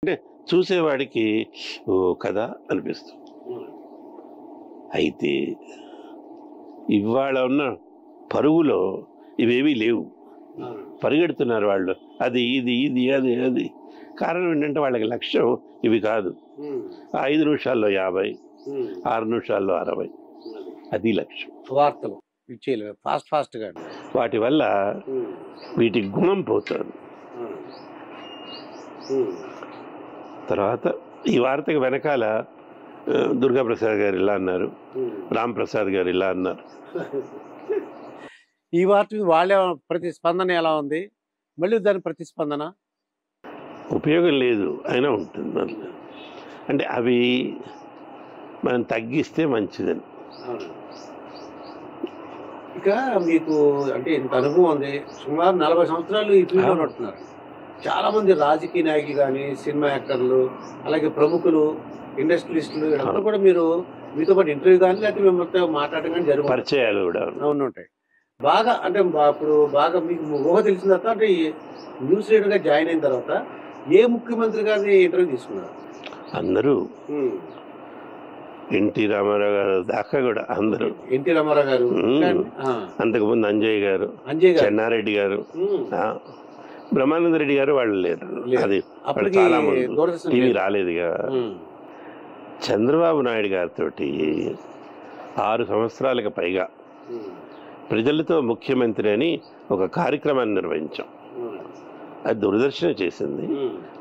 అంటే చూసేవాడికి ఓ కదా అనిపిస్తుంది. అయితే ఇవాళ ఉన్న పరుగులో ఇవేవీ లేవు. పరిగెడుతున్నారు వాళ్ళు, అది ఇది ఇది అది అది. కారణం ఏంటంటే వాళ్ళకి లక్ష్యం ఇవి కాదు. 5 నిమిషాల్లో 50, 6 నిమిషాల్లో 60, అది లక్ష్యం. వార్తలు ఇచ్చేయాలి ఫాస్ట్గా. వాటి వల్ల వీటి గుణం పోతుంది. తర్వాత ఈ వార్తకి వెనకాల దుర్గాప్రసాద్ గారు ఇలా అన్నారు, రామ్ ప్రసాద్ గారు ఇలా అన్నారు. ఈ వార్త వాళ్ళ ప్రతిస్పందన ఎలా ఉంది? మళ్ళీ దాని ప్రతిస్పందన ఉపయోగం లేదు అయినా ఉంటుంది. మళ్ళీ అంటే అవి మనం తగ్గిస్తే మంచిదని. ఇక మీకు అంటే ఇంత అనుభవం ఉంది, సుమారు 40 సంవత్సరాలు ఈ ఫీల్డ్లో ఉంటున్నారు. చాలా మంది రాజకీయ నాయకులు కానీ, సినిమా యాక్టర్లు, అలాగే ప్రముఖులు, ఇండస్ట్రియలిస్టులు అందరూ కూడా మీతో పాటు ఇంటర్వ్యూ కానీ లేకపోతే మిమ్మల్ని మాట్లాడడం కానీ జరుగుతుంది. పరిచయాలు కూడా ఉంటాయి. బాగా అంటే అప్పుడు బాగా మీకు ఊహ తెలిసిన తర్వాత అంటే న్యూస్ రీడర్గా జాయిన్ అయిన తర్వాత ఏ ముఖ్యమంత్రి గారిని ఇంటర్వ్యూ తీసుకున్నారు? అందరూ. ఎన్టీ రామారావు గారు దాకా కూడా అందరూ. ఎన్టీ రామారావు గారు, అంతకుముందు అంజయ్ గారు, చెన్నారెడ్డి గారు, బ్రహ్మానంద రెడ్డి గారు వాళ్ళు లేరు. అది చాలా టీవీ రాలేదుగా. చంద్రబాబు నాయుడు గారితో 6 సంవత్సరాలకు పైగా ప్రజలతో ముఖ్యమంత్రి అని ఒక కార్యక్రమాన్ని నిర్వహించాం. అది దూరదర్శన్ చేసింది.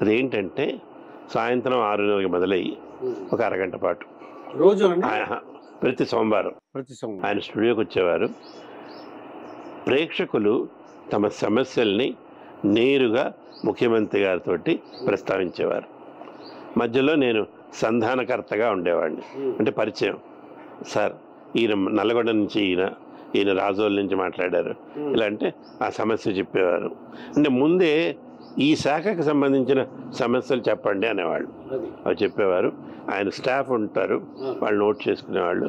అదేంటంటే సాయంత్రం 6:30కి మొదలయ్యి ఒక అరగంట పాటు రోజు ప్రతి సోమవారం ఆయన స్టూడియోకి వచ్చేవారు. ప్రేక్షకులు తమ సమస్యల్ని నేరుగా ముఖ్యమంత్రి గారితో ప్రస్తావించేవారు. మధ్యలో నేను సంధానకర్తగా ఉండేవాడిని. అంటే పరిచయం, సార్ ఈయన నల్లగొండ నుంచి, ఈయన రాజోల్ నుంచి మాట్లాడారు ఇలా అంటే ఆ సమస్య చెప్పేవారు. అంటే ముందే ఈ శాఖకు సంబంధించిన సమస్యలు చెప్పండి అనేవాళ్ళు. అవి చెప్పేవారు. ఆయన స్టాఫ్ ఉంటారు, వాళ్ళు నోట్ చేసుకునేవాళ్ళు.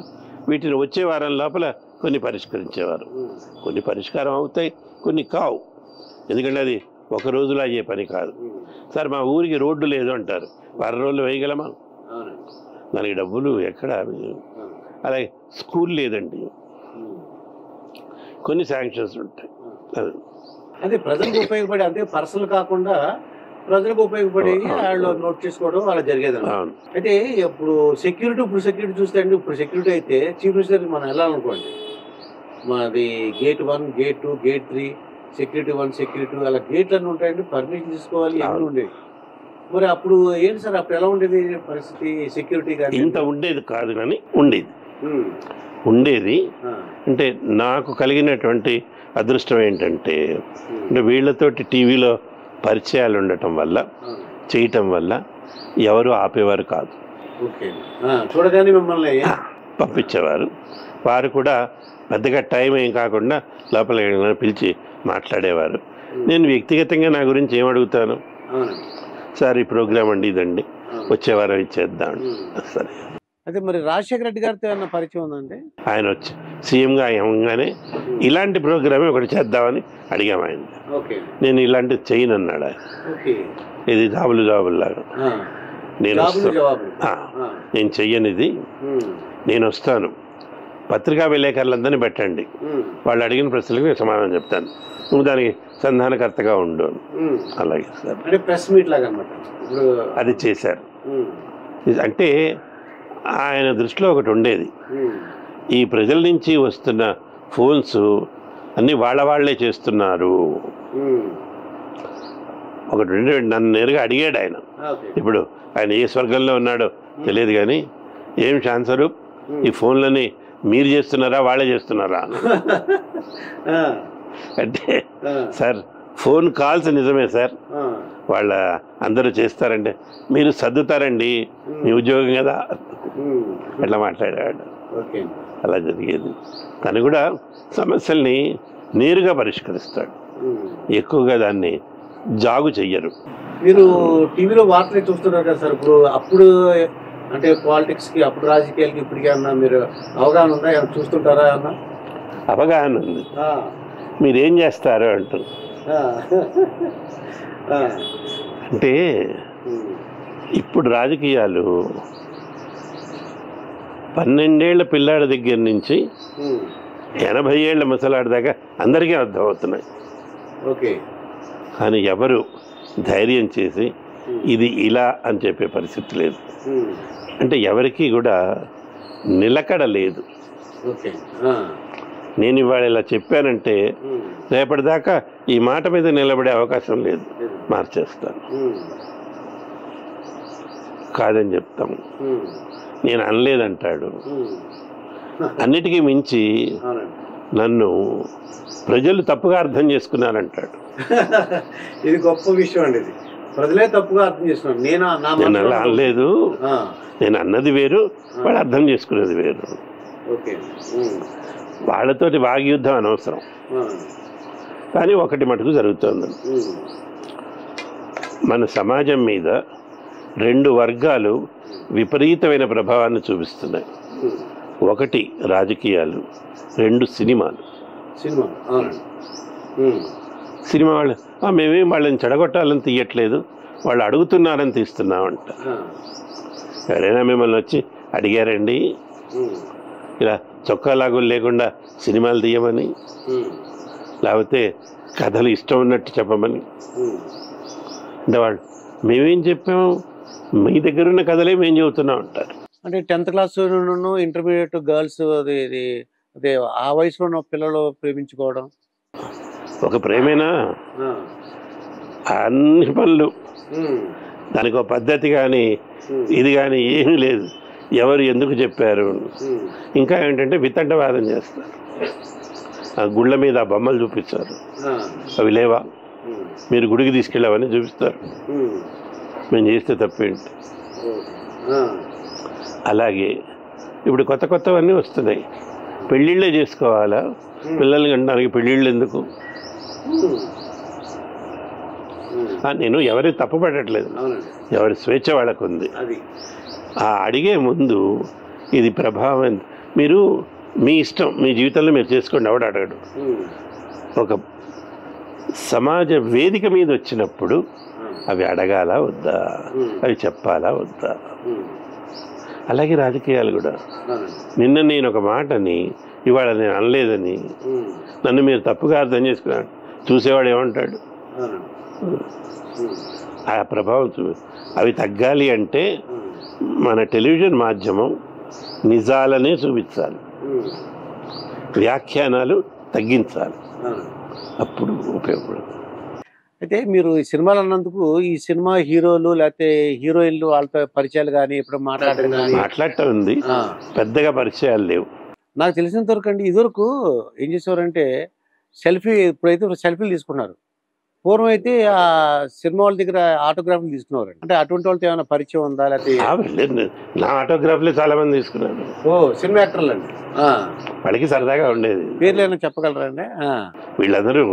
వీటిని వచ్చే వారం లోపల కొన్ని పరిష్కరించేవారు. కొన్ని పరిష్కారం అవుతాయి, కొన్ని కావు. ఎందుకంటే అది ఒక రోజులో అయ్యే పని కాదు. సార్ మా ఊరికి రోడ్డు లేదు అంటారు, 10 రోజులు వేయగలమా? దానికి డబ్బులు ఎక్కడ? అలాగే స్కూల్ లేదండి, కొన్ని శాంక్షన్స్ ఉంటాయి. అదే ప్రజలకు ఉపయోగపడి, అంతే పర్సనల్ కాకుండా ప్రజలకు ఉపయోగపడి వాళ్ళు నోట్ చేసుకోవడం వాళ్ళ జరిగేది. అయితే ఇప్పుడు సెక్యూరిటీ చూస్తే అండి, ఇప్పుడు సెక్యూరిటీ అయితే చీఫ్ మినిస్టర్ మనం వెళ్ళాలనుకోండి, మాది gate 1, gate 2, gate 3, security 1, security 2 అలా గేట్లు అన్నీ ఉంటాయండి. పర్మిషన్ తీసుకోవాలి, ఎన్ని ఉండేవి. మరి అప్పుడు ఏంటి సార్, అప్పుడు ఎలా ఉండేది పరిస్థితి? సెక్యూరిటీ కానీ ఇంత ఉండేది కాదు, కానీ ఉండేది. అంటే నాకు కలిగినటువంటి అదృష్టం ఏంటంటే, అంటే వీళ్ళతోటి టీవీలో పరిచయాలు ఉండటం వల్ల, చేయటం వల్ల ఎవరు ఆపేవారు కాదు. చూడగానే మిమ్మల్ని పంపించేవారు. వారు కూడా పెద్దగా టైం ఏం కాకుండా లోపల పిలిచి మాట్లాడేవారు. నేను వ్యక్తిగతంగా నా గురించి ఏమడుగుతాను, సార్ ఈ ప్రోగ్రామ్ అండి ఇదండి, వచ్చే వారం ఇచ్చేద్దాం. సరే. అదే మరి రాజశేఖర రెడ్డి గారితో ఏమన్నా పరిచయం ఉందండి? ఆయన వచ్చి సీఎంగా అయ్యంగానే ఇలాంటి ప్రోగ్రామే ఒకటి చేద్దామని అడిగాము ఆయన. నేను ఇలాంటిది చేయను అన్నాడు ఆయన. ఇది జాబుల్లాగా నేను చెయ్యనిది, నేను వస్తాను, పత్రికా విలేకరులందరినీ పెట్టండి, వాళ్ళు అడిగిన ప్రశ్నలకు నేను సమాధానం చెప్తాను, నువ్వు దానికి సంధానకర్తగా ఉండు. అలాగే సార్, ప్రెస్ మీట్ లాగా అది చేశారు. అంటే ఆయన దృష్టిలో ఒకటి ఉండేది, ఈ ప్రజల నుంచి వస్తున్న ఫోన్స్ అన్నీ వాళ్లే చేస్తున్నారు. ఒకటి నన్ను నేరుగా అడిగాడు ఆయన. ఇప్పుడు ఆయన ఏ స్వర్గంలో ఉన్నాడో తెలియదు కానీ, ఏం ఛాన్సరు, ఈ ఫోన్లని మీరు చేస్తున్నారా వాళ్ళే చేస్తున్నారా అంటే, సార్ ఫోన్ కాల్స్ నిజమే సార్, వాళ్ళ అందరూ చేస్తారంటే మీరు సర్దుతారండి, మీ ఉద్యోగం కదా, అట్లా మాట్లాడాడు. అలా జరిగేది. తను కూడా సమస్యల్ని నేరుగా పరిష్కరిస్తాడు, ఎక్కువగా దాన్ని జాగు చెయ్యరు. మీరు టీవీలో వార్తలు చూస్తున్నారు కదా సార్, అప్పుడు అంటే పాలిటిక్స్కి, అప్పుడు రాజకీయాలకి ఇప్పటికీ అన్నా మీరు అవగాహన ఉందా? ఏమైనా చూస్తుంటారా? అన్న అవగాహన ఉంది. మీరేం చేస్తారు అంటారు. అంటే ఇప్పుడు రాజకీయాలు 12 ఏళ్ల పిల్లాడి దగ్గర నుంచి 80 ఏళ్ల ముసలాడి దాకా అందరికీ అర్థమవుతున్నాయి. ఓకే. కానీ ఎవరు ధైర్యం చేసి ఇది ఇలా అని చెప్పే పరిస్థితి లేదు. అంటే ఎవరికి కూడా నిలకడ లేదు. ఓకే. నేను ఇవాళ ఇలా చెప్పానంటే రేపటిదాకా ఈ మాట మీద నిలబడే అవకాశం లేదు, మార్చేస్తాను, కాదని చెప్తాము. నేను అనలేదంటాడు. అన్నిటికీ మించి నన్ను ప్రజలు తప్పుగా అర్థం చేసుకున్నారంటాడు. ఇది గొప్ప విషయం అండి. ఇది ప్రజలే తప్పుగా అర్థం చేసుకున్నారు. నేను అలా అనలేదు. నేను అన్నది వేరు, వాళ్ళు అర్థం చేసుకునేది వేరు. వాళ్ళతోటి వాగ్యుద్ధం అనవసరం. కానీ ఒకటి మటుకు జరుగుతుంది, మన సమాజం మీద 2 వర్గాలు విపరీతమైన ప్రభావాన్ని చూపిస్తున్నాయి. ఒకటి రాజకీయాలు, 2 సినిమాలు. సినిమా వాళ్ళు మేమేం వాళ్ళని చెడగొట్టాలని తీయట్లేదు, వాళ్ళు అడుగుతున్నారని తీస్తున్నామంట. ఎవరైనా మిమ్మల్ని వచ్చి అడిగారండి ఇలా చొక్కా లాగులు లేకుండా సినిమాలు తీయమని, లేకపోతే కథలు ఇష్టం ఉన్నట్టు చెప్పమని? అంటే వాళ్ళు మేమేం చెప్పాము, మీ దగ్గర ఉన్న కథలే మేము చెబుతున్నాం అంటారు. అంటే 10th క్లాస్ ఇంటర్మీడియట్ గర్ల్స్ అదే ఆ వయసులో ఉన్న పిల్లలు ప్రేమించుకోవడం ఒక ప్రేమేనా? అన్ని పనులు దానికి ఒక పద్ధతి కానీ ఇది కానీ ఏమీ లేదు. ఎవరు ఎందుకు చెప్పారు? ఇంకా ఏంటంటే వితండవాదం చేస్తారు. ఆ గుళ్ళ మీద ఆ బొమ్మలు చూపిస్తారు, అవి లేవా, మీరు గుడికి తీసుకెళ్ళావని చూపిస్తారు. మేము చేస్తే తప్పేంటి? అలాగే ఇప్పుడు కొత్త కొత్తవన్నీ వస్తున్నాయి. పెళ్ళిళ్ళే చేసుకోవాలా, పిల్లల్ని కంటానికి పెళ్ళిళ్ళు ఎందుకు? నేను ఎవరి తప్పు పడట్లేదు, ఎవరి స్వేచ్ఛ వాళ్ళకు ఉంది. ఆ అడిగే ముందు ఇది ప్రభావం, మీరు మీ ఇష్టం, మీ జీవితంలో మీరు చేసుకోండి, ఎవడు అడగడు. ఒక సమాజ వేదిక మీద వచ్చినప్పుడు అవి అడగాలా వద్దా, అవి చెప్పాలా వద్దా? అలాగే రాజకీయాలు కూడా. నిన్న నేను ఒక మాటని ఇవాళ నేను అనలేదని నన్ను మీరు తప్పుగా అర్థం చేసుకున్నాడు, చూసేవాడు ఏమంటాడు? ఆ ప్రభావం అవి తగ్గాలి అంటే మన టెలివిజన్ మాధ్యమం నిజాలనే చూపించాలి, వ్యాఖ్యానాలు తగ్గించాలి, అప్పుడు ఉపయోగపడుతుంది. అయితే మీరు ఈ సినిమాలు అన్నందుకు ఈ సినిమా హీరోలు లేకపోతే హీరోయిన్లు వాళ్ళతో పరిచయాలు కానీ ఇప్పుడు మాట్లాడటం ఉంది, పెద్దగా పరిచయాలు లేవు. నాకు తెలిసినంత వరకు అండి, ఇదివరకు ఏం చేసేవారంటే సెల్ఫీ, ఇప్పుడైతే సెల్ఫీలు తీసుకున్నారు. పూర్వం అయితే ఆ సినిమా వాళ్ళ దగ్గర ఆటోగ్రాఫ్లు తీసుకున్నారు. అంటే అటువంటి వాళ్ళతో ఏమైనా పరిచయం ఉందా? లేకపోతే నా ఆటోగ్రాఫ్లే చాలా మంది తీసుకున్నారు. ఓ సినిమా యాక్టర్లు అండి, వాళ్ళకి సరదాగా ఉండేది. పేర్లు ఏమైనా చెప్పగలరా అండి? వీళ్ళందరూ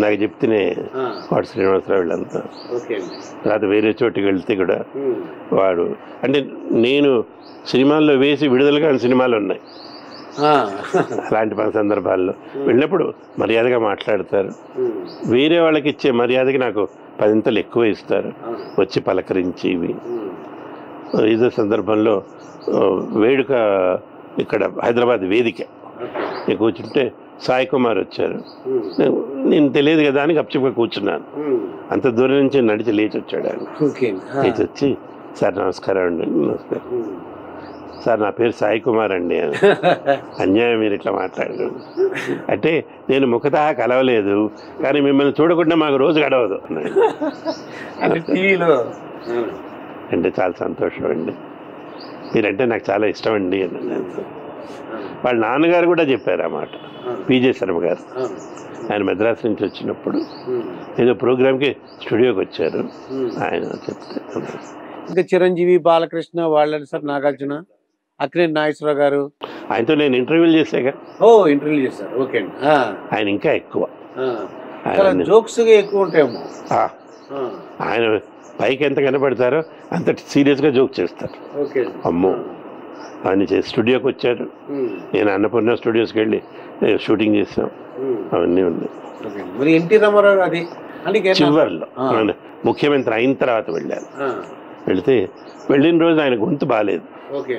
నాకు చెప్తేనే కోట శ్రీనివాసరావు వీళ్ళంతా. తర్వాత వేరే చోటుకి వెళ్తే కూడా వాడు అంటే నేను సినిమాల్లో వేసి విడుదల కాని సినిమాలు ఉన్నాయి. అలాంటి సందర్భాల్లో వెళ్ళినప్పుడు మర్యాదగా మాట్లాడతారు. వేరే వాళ్ళకి ఇచ్చే మర్యాదకి నాకు 10 ఎక్కువ ఇస్తారు, వచ్చి పలకరించి. ఇవి ఇదే సందర్భంలో వేడుక ఇక్కడ హైదరాబాద్ వేదిక నేను కూర్చుంటే సాయి కుమార్ వచ్చారు. నేను తెలియదు కదా అని గప్చిప్గా కూర్చున్నాను. అంత దూరం నుంచి నడిచి లేచి వచ్చాడు ఆయన. లేచి వచ్చి సార్ నమస్కారం అండి. నమస్కారం సార్, నా పేరు సాయి కుమార్ అండి. అన్యాయం మీరు ఇట్లా మాట్లాడారు అంటే నేను ముఖతః కలవలేదు, కానీ మిమ్మల్ని చూడకుండా మాకు రోజు గడవదు అంటే చాలా సంతోషం అండి, మీరంటే నాకు చాలా ఇష్టం అండి అని. వాళ్ళ నాన్నగారు కూడా చెప్పారు ఆ మాట, పిజే శర్మ గారు. ఆయన మద్రాసు నుంచి వచ్చినప్పుడు ఏదో ప్రోగ్రామ్కి స్టూడియోకి వచ్చారు, ఆయన చెప్తే. ఇంకా చిరంజీవి, బాలకృష్ణ వాళ్ళని సార్, నాగార్జున, అక్కినేని నాగేశ్వరరావు గారు, ఆయనతో నేను ఇంటర్వ్యూలు చేశాగా. ఓ ఇంటర్వ్యూ చేశారు, ఓకే అండి. ఆయన ఇంకా ఎక్కువ జోక్స్ ఎక్కువ ఉంటాయేమో. ఆయన పైకి ఎంత కనపడతారో అంత సీరియస్గా జోక్ చేస్తారు. అమ్మో ఆయన స్టూడియోకి వచ్చారు, నేను అన్నపూర్ణ స్టూడియోస్కి వెళ్ళి షూటింగ్ చేసాం, అవన్నీ ఉన్నాయి. మరి ఎన్టీ రామారావు అది చివరిలో ముఖ్యమంత్రి అయిన తర్వాత వెళ్ళాను. వెళితే వెళ్ళిన రోజు ఆయన గొంతు బాగాలేదు. ఓకే.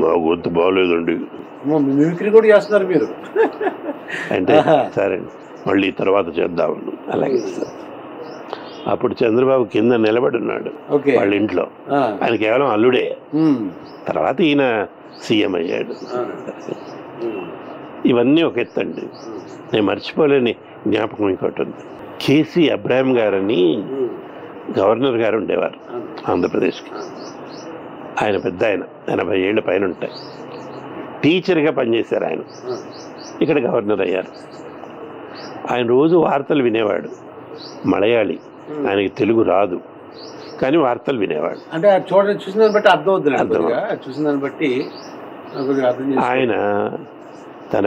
మా గొంతు బాగాలేదండి మిమిక్రీ కూడా చేస్తున్నారు మీరు అంటే, సరే మళ్ళీ తర్వాత చేద్దామని. అలాగే సార్. అప్పుడు చంద్రబాబు కింద నిలబడి ఉన్నాడు వాళ్ళ ఇంట్లో. ఆయన కేవలం అల్లుడే. తర్వాత ఈయన సీఎం అయ్యాడు. ఇవన్నీ ఒక ఎత్తండి. నేను మర్చిపోలేని జ్ఞాపకం ఇంకోటి ఉంది. కేసీ అబ్రాహిం గారని గవర్నర్ గారు ఉండేవారు ఆంధ్రప్రదేశ్కి. ఆయన పెద్ద ఆయన, 80 ఏళ్ళ పైన ఉంటాయి. టీచర్గా పనిచేశారు ఆయన. ఇక్కడ గవర్నర్ అయ్యారు. ఆయన రోజు వార్తలు వినేవాడు. మలయాళీ, ఆయనకి తెలుగు రాదు, కానీ వార్తలు వినేవాడు. అంటే చూసిన దాన్ని బట్టి అర్థం అవుతుంది. చూసిన దాన్ని బట్టి ఆయన తన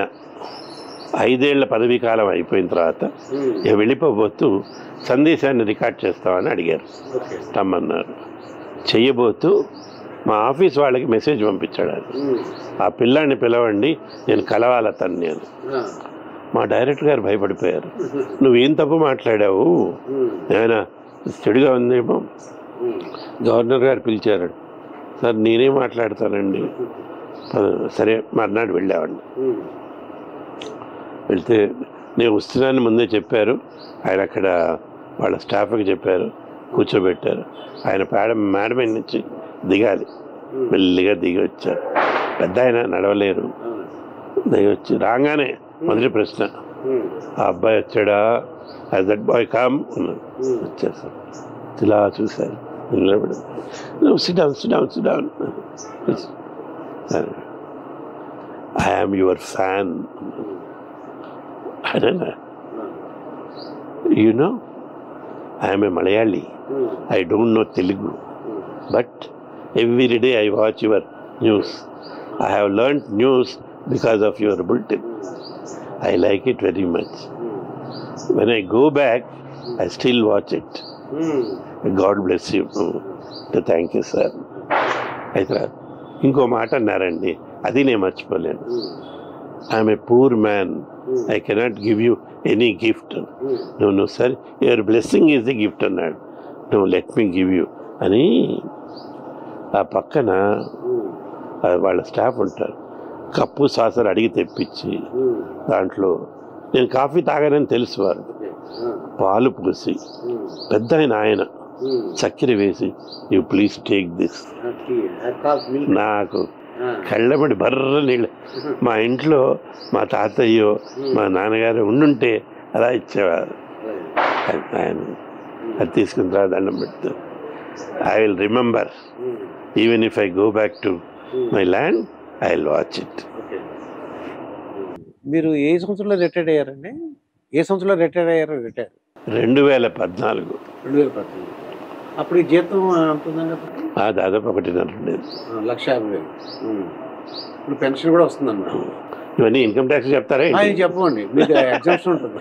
5 ఏళ్ల పదవీ కాలం అయిపోయిన తర్వాత వెళ్ళిపోబోతూ సందేశాన్ని రికార్డ్ చేస్తామని అడిగారు. రమ్మన్నారు. చెయ్యబోతూ మా ఆఫీస్ వాళ్ళకి మెసేజ్ పంపించాడు ఆయన. ఆ పిల్లాన్ని పిలవండి, నేను కలవాలి అతన్ని అని. మా డైరెక్టర్ గారు భయపడిపోయారు. నువ్వేం తప్పు మాట్లాడావు, ఏమైనా చెడుగా ఉందేమో. గవర్నర్ గారు పిలిచారు. సార్ నేనేం మాట్లాడతానండి. సరే మర్నాడు వెళ్ళామండి. వెళ్తే నేను వస్తున్నాను ముందే చెప్పారు. ఆయన అక్కడ వాళ్ళ స్టాఫ్కి చెప్పారు, కూర్చోబెట్టారు. ఆయన మేడం నుంచి దిగాలి. మెల్లిగా దిగి వచ్చారు. పెద్ద ఆయన నడవలేరు. దిగి వచ్చి రాగానే మొదటి ప్రశ్న, ఆ అబ్బాయి వచ్చాడా? యాజ్ దట్ బాయ్ కామ్ అన్నారు. వచ్చేసారు. ఇలా చూశారు. నిలబడి sit down I am your fan. You know, I am a Malayali. I don't know Telugu. But every day I watch your news. I have learnt news because of your bulletin. I like it very much. When I go back, I still watch it. God bless you. Thank you, sir. అయితే ఇంకో మాట అన్నారండి, అది నేను మర్చిపోలేను. I'm a poor man. I cannot give you any gift. No, sir. Your blessing is the gift అన్నాడు. No, let me give you అని. ఆ పక్కన వాళ్ళ స్టాఫ్ ఉంటారు. కప్పు సాసర్ అడిగి తెప్పించి దాంట్లో నేను కాఫీ తాగానని తెలుసు వారు. పాలు పోసి పెద్ద ఆయన చక్కెర వేసి, యూ ప్లీజ్ టేక్ దిస్. నాకు కళ్ళబడి బర్ర నీళ్ళు. మా ఇంట్లో మా తాతయ్యో మా నాన్నగారు ఉండుంటే అలా ఇచ్చేవారు. ఆయన అది తీసుకున్న తర్వాత దండం పెడుతూ, I will remember even if I go back to my land, I will watch it. మీరు ఏ సంవత్సరంలో రిటైర్డ్ అయ్యారండి? ఏ సంవత్సరంలో రిటైర్ అయ్యారు? 2014. అప్పుడు ఈ జీతం ఉంటుందండి? దాదాపు 1.5 ఉండేది. 1,50,000. ఇప్పుడు పెన్షన్ కూడా వస్తుందన్న. ఇవన్నీ ఇన్కమ్ ట్యాక్స్ చెప్తారా? చెప్పండి, మీకు ఎగ్జామ్షన్ ఉంటుంది.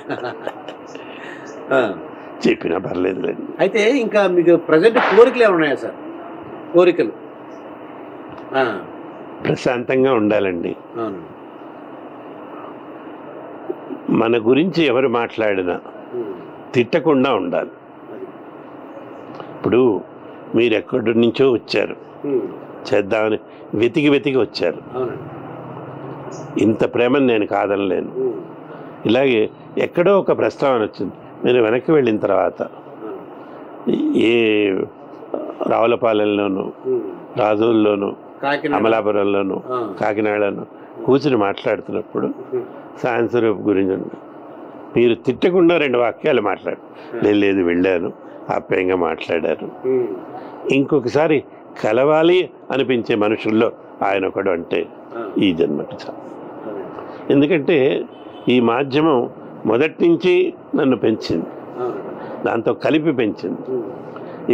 చెప్పినా పర్లేదులేండి. అయితే ఇంకా మీకు ప్రజెంట్ కోరికలు ఏమి ఉన్నాయా సార్? కోరికలు ప్రశాంతంగా ఉండాలండి. మన గురించి ఎవరు మాట్లాడినా తిట్టకుండా ఉండాలి. ఇప్పుడు మీరు ఎక్కడి నుంచో వచ్చారు, చేద్దామని వెతికి వచ్చారు. ఇంత ప్రేమను నేను కాదనలేను. ఇలాగే ఎక్కడో ఒక ప్రస్తావన వచ్చింది, నేను వెనక్కి వెళ్ళిన తర్వాత ఏ రావులపాలెంలోనూ, రాజోల్లోనూ, అమలాపురంలోనూ, కాకినాడలోనూ కూర్చుని మాట్లాడుతున్నప్పుడు సాయంస్వరూప్ గురించి మీరు తిట్టకుండా 2 వాక్యాలు మాట్లాడు. లేదు వెళ్ళాను, ఆప్యాయంగా మాట్లాడారు. ఇంకొకసారి కలవాలి అనిపించే మనుషుల్లో ఆయన ఒకడు అంటే ఈ జన్మకి చాలు. ఎందుకంటే ఈ మాధ్యమం మొదటి నుంచి నన్ను పెంచింది, దాంతో కలిపి పెంచింది.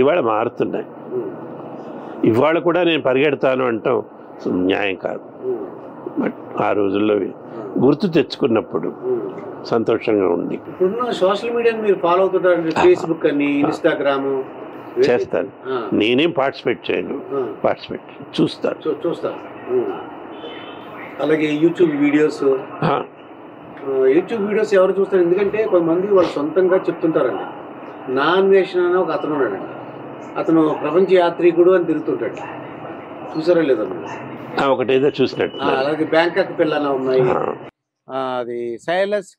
ఇవాళ మారుతున్నాయి. ఇవాళ కూడా నేను పరిగెడతాను అంటాం న్యాయం కాదు. బట్ ఆ రోజుల్లో గుర్తు తెచ్చుకున్నప్పుడు సంతోషంగా ఉంది. ఇప్పుడున్న సోషల్ మీడియాని మీరు ఫాలో అవుతుంటారు, ఫేస్బుక్ అని, ఇన్స్టాగ్రామ్ చేస్తాను. నేనేం పార్టిసిపేట్ చేయను, పార్టిసిపేట్ చూస్తాను. అలాగే యూట్యూబ్ వీడియోస్ ఎవరు చూస్తారు? ఎందుకంటే కొంతమంది వాళ్ళు సొంతంగా చెప్తుంటారండి. నాన్ వేషన్ అని ఒక అతను ఉన్నాడండి, అతను ప్రపంచ యాత్రికుడు అని తిరుగుతుంటాడు, చూసారా లేదా మీరు? ఒకటేదో చూసినట్టు అలాగే బ్యాంకాక్ పిల్లలు ఉన్నాయి, అది సైలస్